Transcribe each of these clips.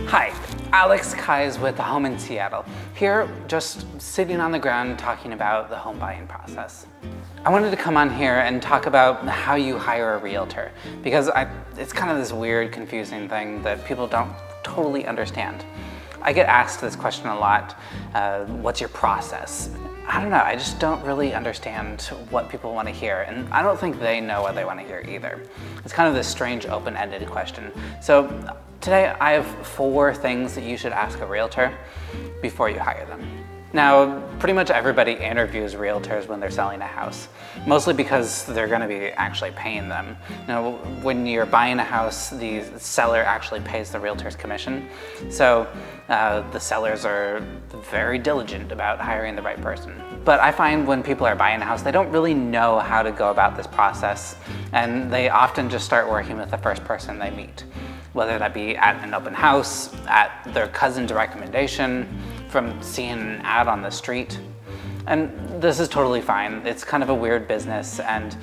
Hi, Alex Kais with the Home in Seattle. Here, just sitting on the ground talking about the home buying process. I wanted to come on here and talk about how you hire a realtor because it's kind of this weird, confusing thing that people don't totally understand. I get asked this question a lot, what's your process? I don't know, I just don't really understand what people want to hear, and I don't think they know what they want to hear either. It's kind of this strange open-ended question. So today I have 4 things that you should ask a realtor before you hire them. Now, pretty much everybody interviews realtors when they're selling a house, mostly because they're going to be actually paying them. Now, when you're buying a house, the seller actually pays the realtor's commission. So the sellers are very diligent about hiring the right person. But I find when people are buying a house, they don't really know how to go about this process, and they often just start working with the first person they meet, whether that be at an open house, at their cousin's recommendation, from seeing an ad on the street. And this is totally fine. It's kind of a weird business, and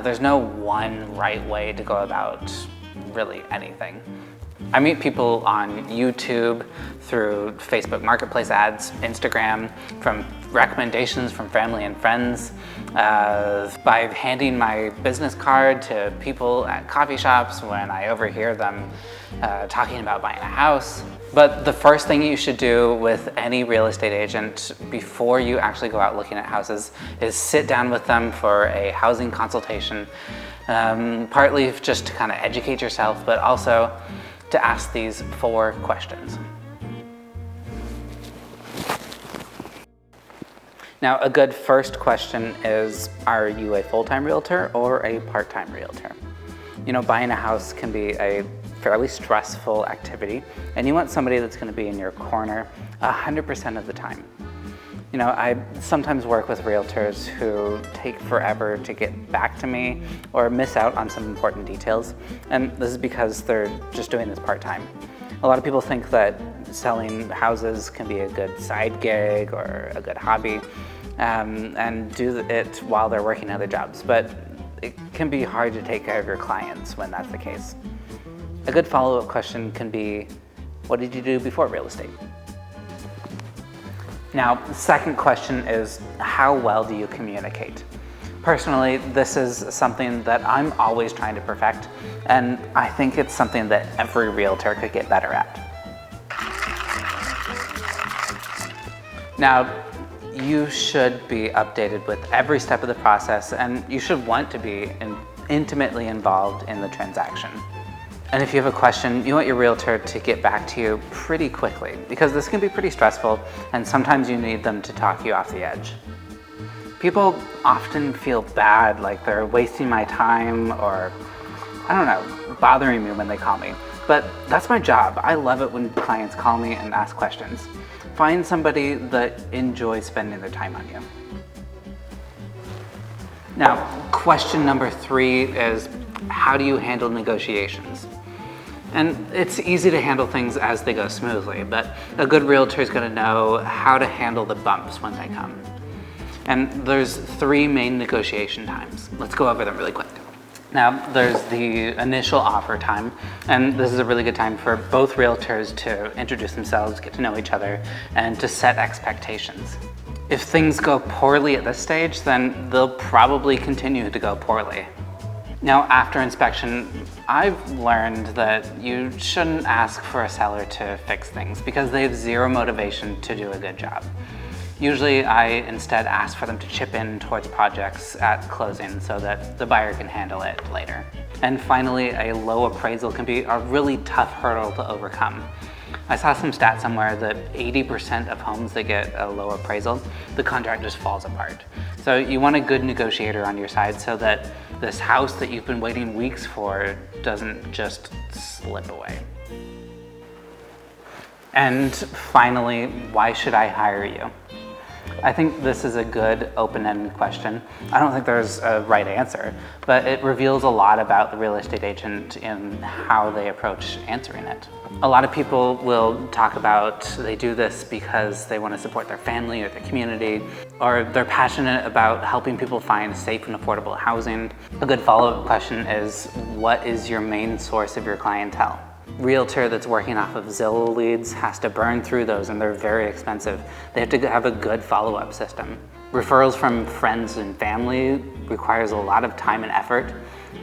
there's no one right way to go about really anything. I meet people on YouTube, through Facebook Marketplace ads, Instagram, from recommendations from family and friends, by handing my business card to people at coffee shops when I overhear them talking about buying a house. But the first thing you should do with any real estate agent before you actually go out looking at houses is sit down with them for a housing consultation, partly just to kind of educate yourself, but also to ask these 4 questions. Now, a good first question is, are you a full-time realtor or a part-time realtor? You know, buying a house can be a fairly stressful activity, and you want somebody that's going to be in your corner 100% of the time. You know, I sometimes work with realtors who take forever to get back to me or miss out on some important details, and this is because they're just doing this part-time. A lot of people think that selling houses can be a good side gig or a good hobby, and do it while they're working other jobs, but it can be hard to take care of your clients when that's the case. A good follow-up question can be, what did you do before real estate? Now, the second question is, how well do you communicate? Personally, this is something that I'm always trying to perfect, and I think it's something that every realtor could get better at. Now, you should be updated with every step of the process, and you should want to be intimately involved in the transaction. And if you have a question, you want your realtor to get back to you pretty quickly, because this can be pretty stressful, and sometimes you need them to talk you off the edge. People often feel bad, like they're wasting my time or, I don't know, bothering me when they call me. But that's my job. I love it when clients call me and ask questions. Find somebody that enjoys spending their time on you. Now, question number 3 is, how do you handle negotiations? And it's easy to handle things as they go smoothly, but a good realtor is going to know how to handle the bumps when they come. And there's 3 main negotiation times. Let's go over them really quick. Now, there's the initial offer time, and this is a really good time for both realtors to introduce themselves, get to know each other, and to set expectations. If things go poorly at this stage, then they'll probably continue to go poorly. Now, after inspection, I've learned that you shouldn't ask for a seller to fix things because they have 0 motivation to do a good job. Usually, I instead ask for them to chip in towards projects at closing so that the buyer can handle it later. And finally, a low appraisal can be a really tough hurdle to overcome. I saw some stat somewhere that 80% of homes that get a low appraisal, the contract just falls apart. So you want a good negotiator on your side so that this house that you've been waiting weeks for doesn't just slip away. And finally, why should I hire you? I think this is a good open-ended question. I don't think there's a right answer, but it reveals a lot about the real estate agent in how they approach answering it. A lot of people will talk about they do this because they want to support their family or their community, or they're passionate about helping people find safe and affordable housing. A good follow-up question is, what is your main source of your clientele? realtor that's working off of Zillow leads has to burn through those, and they're very expensive. They have to have a good follow-up system. Referrals from friends and family requires a lot of time and effort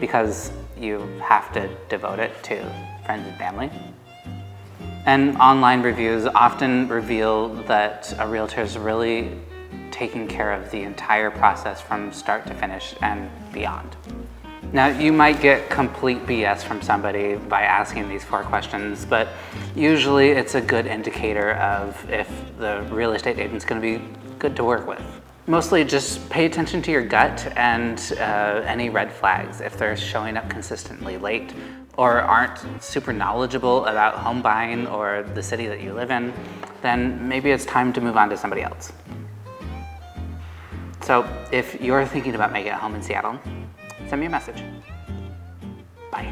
because you have to devote it to friends and family. And online reviews often reveal that a realtor is really taking care of the entire process from start to finish and beyond. Now, you might get complete BS from somebody by asking these 4 questions, but usually it's a good indicator of if the real estate agent's going to be good to work with. Mostly just pay attention to your gut and any red flags. If they're showing up consistently late or aren't super knowledgeable about home buying or the city that you live in, then maybe it's time to move on to somebody else. So if you're thinking about making a home in Seattle, send me a message. Bye.